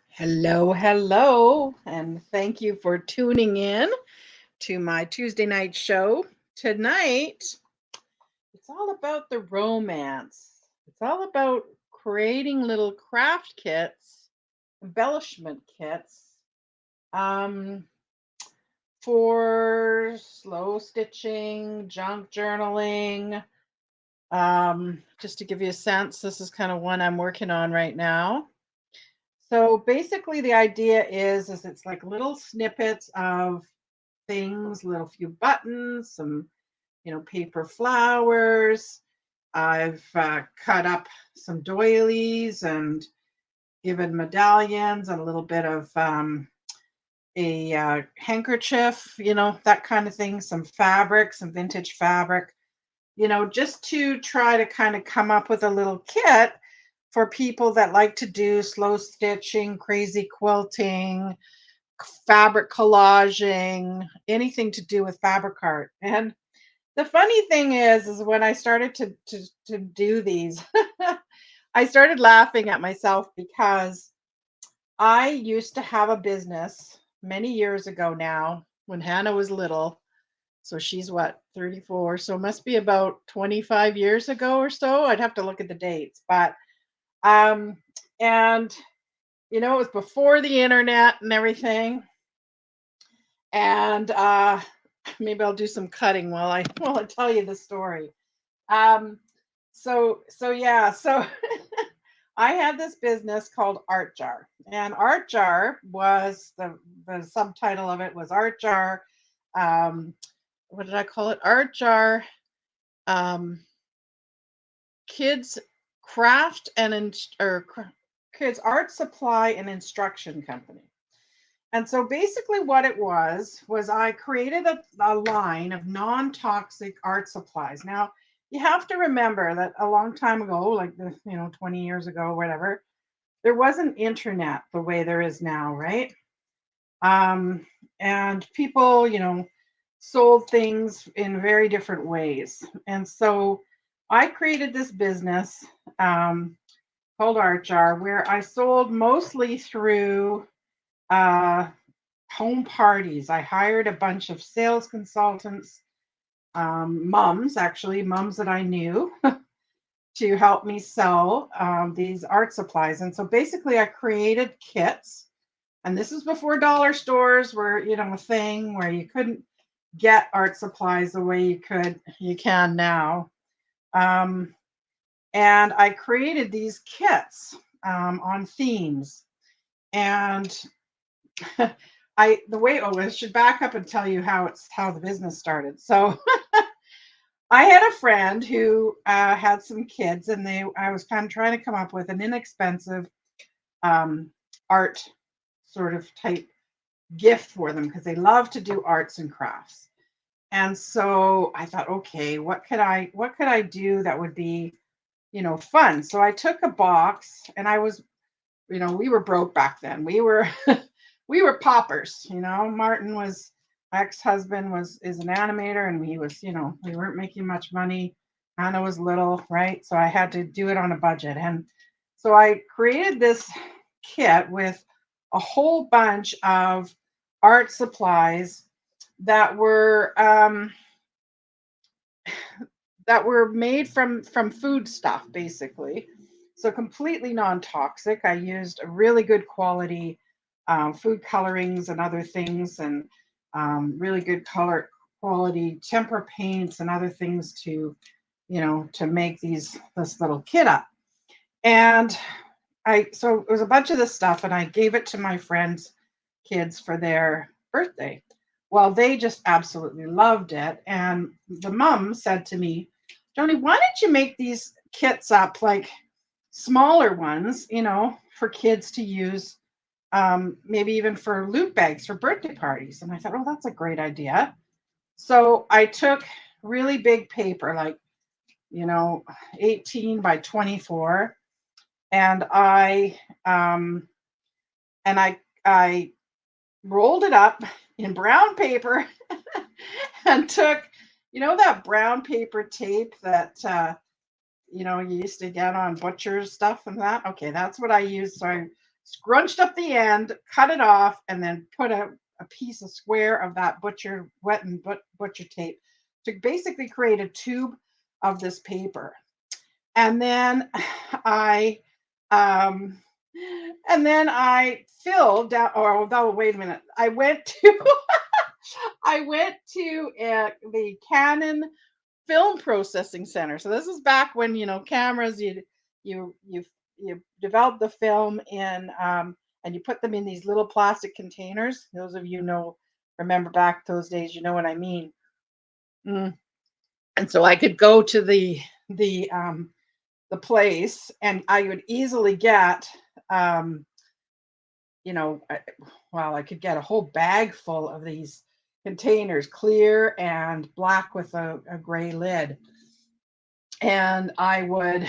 Hello, hello, and thank you for tuning in to my Tuesday night show. Tonight, it's all about the romance. It's all about creating little craft kits, embellishment kits, um, for slow stitching, junk journaling. Just to give you a sense, this is kind of one I'm working on right now. So basically the idea is it's like little snippets of things, little few buttons, some, paper flowers. I've cut up some doilies and given medallions and a little bit of a handkerchief, that kind of thing, some fabric, some vintage fabric, just to try to kind of come up with a little kit for people that like to do slow stitching, crazy quilting, fabric collaging, anything to do with fabric art. And the funny thing is when I started to do these, I started laughing at myself because I used to have a business many years ago now when Hannah was little. So she's what, 34? So it must be about 25 years ago or so. I'd have to look at the dates. But um and it was before the internet and everything. And maybe I'll do some cutting while I tell you the story. Um, so yeah, so I had this business called Art Jar, and Art Jar was the subtitle of it was Art Jar. Um, what did I call it? Art Jar, um, Kids Craft and Kids Art Supply and Instruction Company. And so basically what it was I created a line of non-toxic art supplies. Now, you have to remember that a long time ago, like 20 years ago, whatever, there wasn't internet the way there is now, right? Um, and people, sold things in very different ways. And so I created this business called Art Jar where I sold mostly through uh, home parties. I hired a bunch of sales consultants, moms, actually, moms that I knew, to help me sell these art supplies. And so basically, I created kits. And this is before dollar stores were, a thing where you couldn't get art supplies the way you can now. Um, and I created these kits on themes. And I should back up and tell you how the business started. So I had a friend who had some kids, and I was kind of trying to come up with an inexpensive um, art sort of type gift for them because they love to do arts and crafts. And so I thought, okay, what could I do that would be, fun? So I took a box, and I was, we were broke back then. We were we were paupers. Martin was my ex-husband is an animator, and he was, we weren't making much money. Anna was little, right? So I had to do it on a budget. And so I created this kit with a whole bunch of art supplies that were um, that were made from food stuff, basically. So completely non-toxic. I used a really good quality food colorings and other things, and really good color quality tempera paints and other things to make this little kit up. And so it was a bunch of this stuff, and I gave it to my friends' kids for their birthday. Well, they just absolutely loved it. And the mom said to me, Joni, why don't you make these kits up, like smaller ones, for kids to use, maybe even for loot bags for birthday parties? And I thought, oh, that's a great idea. So I took really big paper, like, 18 by 24, and I um, and I rolled it up in brown paper and took, that brown paper tape that, you used to get on butcher's stuff and that. Okay, that's what I used. So I scrunched up the end, cut it off, and then put a piece of square of that wet and butcher tape to basically create a tube of this paper. And then I um and then I filled down, oh no, wait a minute. I went to the Canon film processing center. So this is back when, cameras, you you you develop the film in, and you put them in these little plastic containers. Those of you know remember back those days, you know what I mean. Mm. And so I could go to the the place, and I would easily get, um you know I- well, I could get a whole bag full of these containers, clear and black with a gray lid. And I would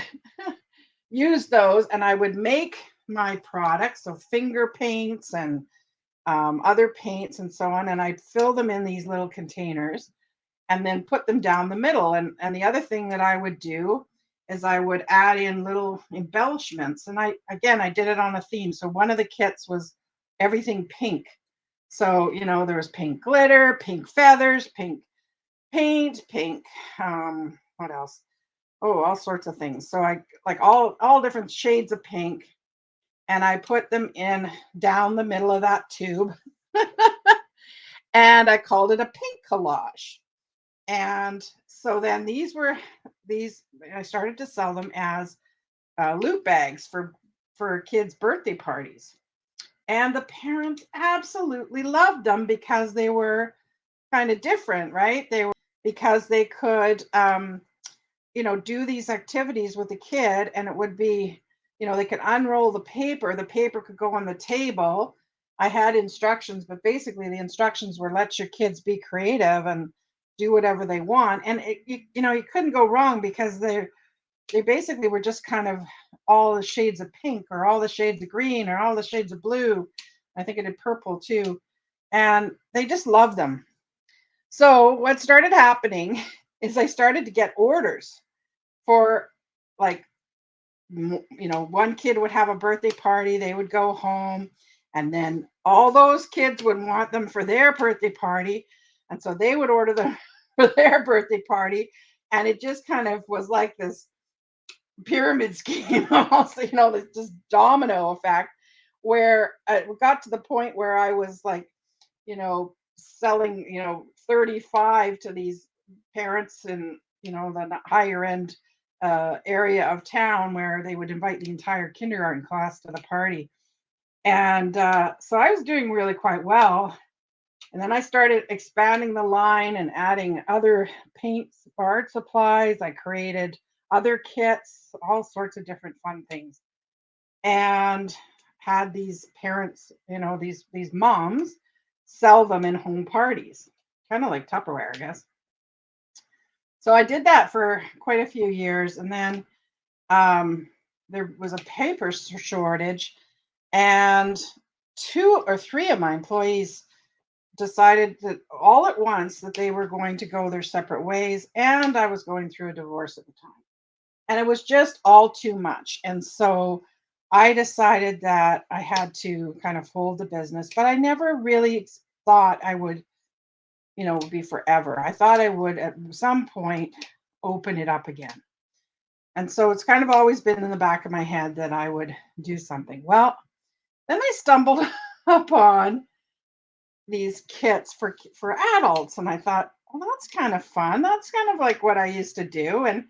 use those, and I would make my products, so finger paints and, other paints and so on, and I'd fill them in these little containers and then put them down the middle. And the other thing that I would do is I would add in little embellishments. And I did it on a theme. So one of the kits was everything pink. So, there was pink glitter, pink feathers, pink paint, pink, what else? Oh, all sorts of things. So I like all different shades of pink, and I put them in down the middle of that tube, and I called it a pink collage. And so then these I started to sell them as, loot bags for kids' birthday parties. And the parents absolutely loved them because they were kind of different, right? They were because they could, do these activities with the kid, and it would be, they could unroll the paper could go on the table. I had instructions, but basically the instructions were let your kids be creative and do whatever they want. And you couldn't go wrong because they basically were just kind of all the shades of pink or all the shades of green or all the shades of blue. I think it had purple too. And they just loved them. So what started happening is I started to get orders for, like, one kid would have a birthday party, they would go home, and then all those kids would want them for their birthday party, and so they would order them for their birthday party. And it just kind of was like this pyramid scheme, almost, this just domino effect, where it got to the point where I was like, selling, 35 to these parents in, the higher end, area of town, where they would invite the entire kindergarten class to the party. And so I was doing really quite well. And then I started expanding the line and adding other paints, art supplies. I created other kits, all sorts of different fun things, and had these parents, these moms sell them in home parties, kind of like Tupperware, I guess. So I did that for quite a few years, and then, there was a paper shortage, and two or three of my employees decided that all at once that they were going to go their separate ways, and I was going through a divorce at the time. And it was just all too much. And so I decided that I had to kind of fold the business, but I never really thought I would, be forever. I thought I would at some point open it up again. And so it's kind of always been in the back of my head that I would do something. Well, then I stumbled upon these kits for adults, and I thought, well, that's kind of fun. That's kind of like what I used to do. And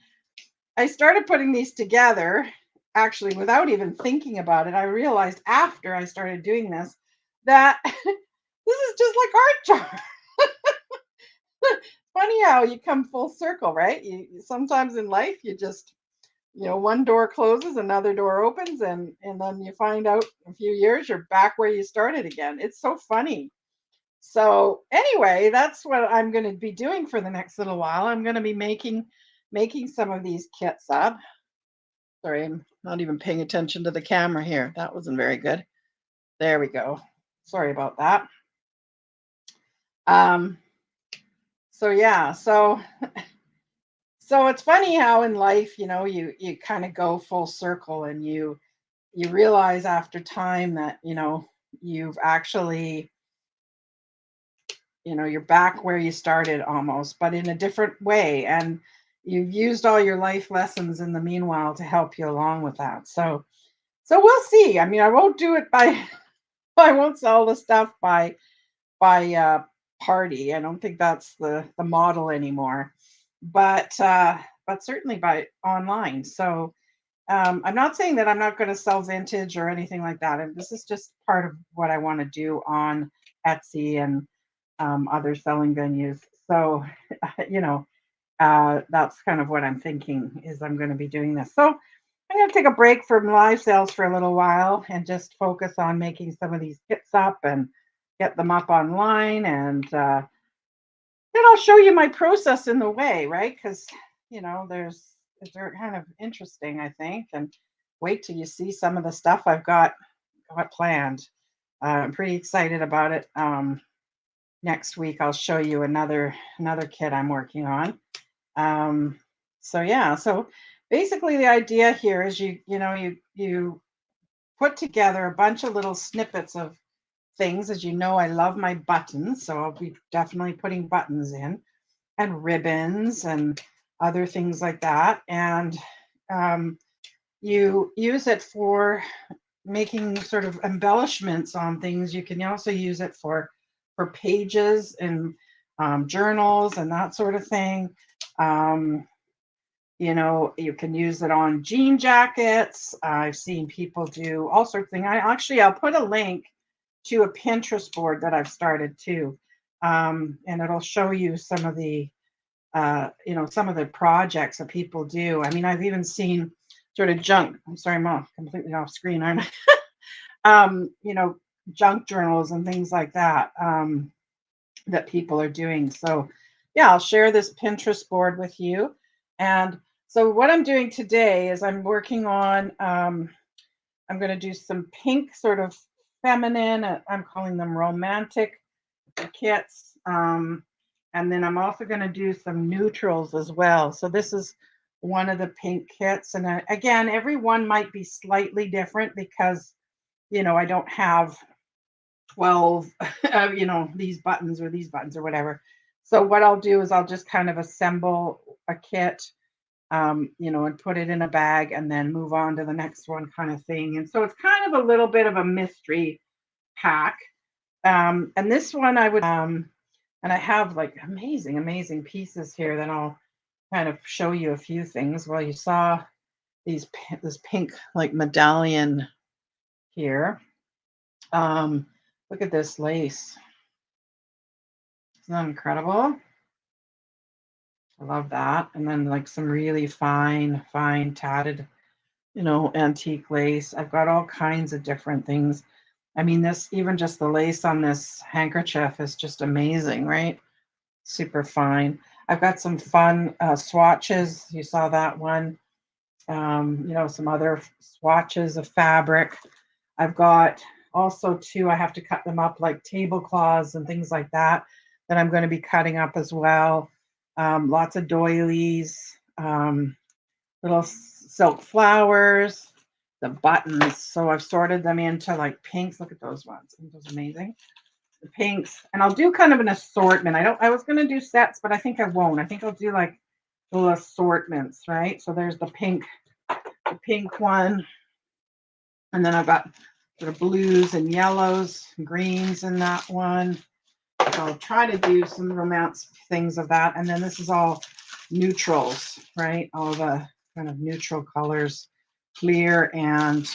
I started putting these together, actually, without even thinking about it. I realized after I started doing this that this is just like art jar. Funny how you come full circle, right? Sometimes in life you just, one door closes, another door opens, and then you find out in a few years you're back where you started again. It's so funny. So anyway, that's what I'm going to be doing for the next little while. I'm going to be making some of these kits up. Sorry, I'm not even paying attention to the camera here. That wasn't very good. There we go. Sorry about that. Um, so yeah, so it's funny how in life, you kind of go full circle, and you realize after time that, you've actually, you're back where you started almost, but in a different way. And you've used all your life lessons in the meanwhile to help you along with that. So we'll see. I mean, I won't do it by I won't sell the stuff by party. I don't think that's the model anymore. But certainly by online. So I'm not saying that I'm not going to sell vintage or anything like that. And this is just part of what I want to do on Etsy and other selling venues. So, you know, that's kind of what I'm thinking is I'm going to be doing this. So I'm going to take a break from live sales for a little while and just focus on making some of these kits up and get them up online. And then I'll show you my process in the way, right? Because, they're kind of interesting, I think. And wait till you see some of the stuff I've got planned. I'm pretty excited about it. Next week I'll show you another kit I'm working on. So yeah, so basically the idea here is you put together a bunch of little snippets of things. As you know, I love my buttons, so I'll be definitely putting buttons in, and ribbons and other things like that. And you use it for making sort of embellishments on things. You can also use it for pages and journals and that sort of thing. Um, you can use it on jean jackets. I've seen people do all sorts of things. I'll put a link to a Pinterest board that I've started too, and it'll show you some of the projects that people do. I mean, I've even seen sort of junk. I'm sorry, I'm completely off screen, aren't I? Junk journals and things like that. That people are doing. So yeah, I'll share this Pinterest board with you. And so what I'm doing today is I'm working on, I'm going to do some pink sort of feminine, I'm calling them romantic kits. And then I'm also going to do some neutrals as well. So this is one of the pink kits. And again, every one might be slightly different because, I don't have 12 these buttons or whatever. So what I'll do is I'll just kind of assemble a kit, and put it in a bag and then move on to the next one, kind of thing. And so it's kind of a little bit of a mystery pack. And this one I would and I have like amazing pieces here that I'll kind of show you a few things. Well, you saw this pink like medallion here. Look at this lace. Isn't that incredible? I love that. And then like some really fine tatted, antique lace. I've got all kinds of different things. I mean, even just the lace on this handkerchief is just amazing, right? Super fine. I've got some fun swatches. You saw that one. Some other swatches of fabric. I've got also too, I have to cut them up like tablecloths and things like that I'm going to be cutting up as well. Lots of doilies, little silk flowers, the buttons. So I've sorted them into like pinks. Look at those ones. I think those are amazing. The pinks. And I'll do kind of an assortment. I was going to do sets, but I think I won't. I think I'll do like little assortments, right? So there's the pink one. And then I've got sort of blues and yellows, and greens in that one. So I'll try to do some romance things of that. And then this is all neutrals, right? All the kind of neutral colors, clear and,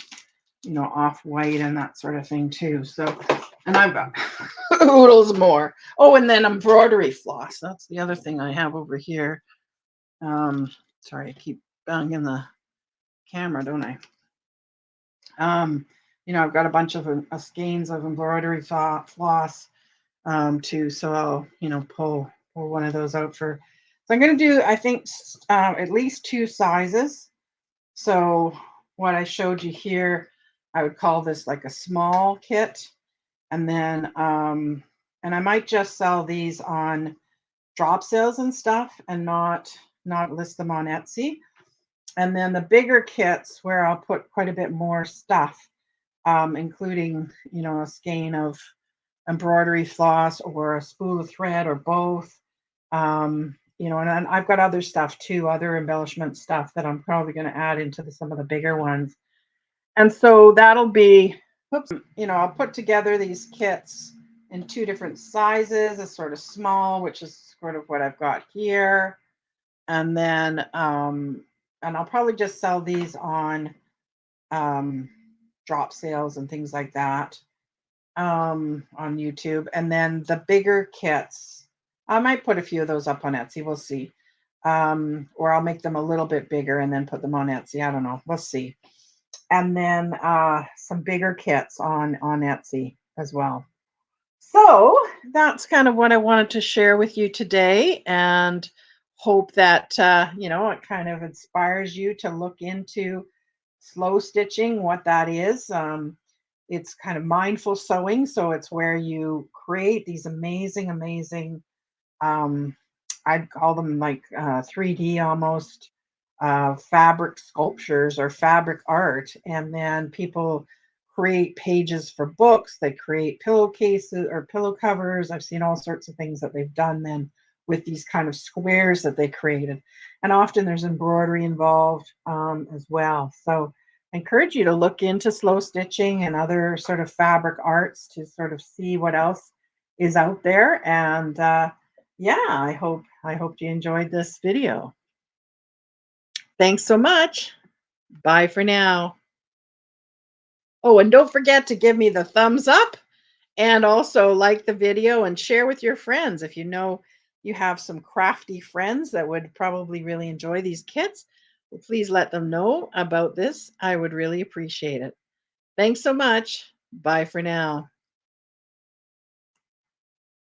off-white and that sort of thing too. So, and I've got oodles more. Oh, and then embroidery floss. That's the other thing I have over here. Sorry, I keep banging the camera, don't I? I've got a bunch of skeins of embroidery floss too. So I'll, pull one of those out for. So I'm going to do, I think, at least 2 sizes. So what I showed you here, I would call this like a small kit, and then And I might just sell these on drop sales and stuff and not list them on Etsy. And then the bigger kits where I'll put quite a bit more stuff, including, a skein of embroidery floss or a spool of thread or both. And I've got other stuff too, other embellishment stuff that I'm probably going to add into some of the bigger ones. And so that'll be, I'll put together these kits in two different sizes, a sort of small, which is sort of what I've got here. And then, and I'll probably just sell these on drop sales and things like that on YouTube. And then the bigger kits, I might put a few of those up on Etsy. We'll see. Or I'll make them a little bit bigger and then put them on Etsy. I don't know. We'll see. And then some bigger kits on Etsy as well. So that's kind of what I wanted to share with you today, and hope that it kind of inspires you to look into slow stitching, what that is. It's kind of mindful sewing, so it's where you create these amazing I'd call them like 3D almost fabric sculptures or fabric art. And then people create pages for books. They create pillowcases or pillow covers. I've seen all sorts of things that they've done then with these kind of squares that they created. And often there's embroidery involved as well. So I encourage you to look into slow stitching and other sort of fabric arts to sort of see what else is out there. And I hope you enjoyed this video. Thanks so much. Bye for now. Oh, and don't forget to give me the thumbs up and also like the video and share with your friends. If you know you have some crafty friends that would probably really enjoy these kits, please let them know about this. I would really appreciate it. Thanks so much. Bye for now.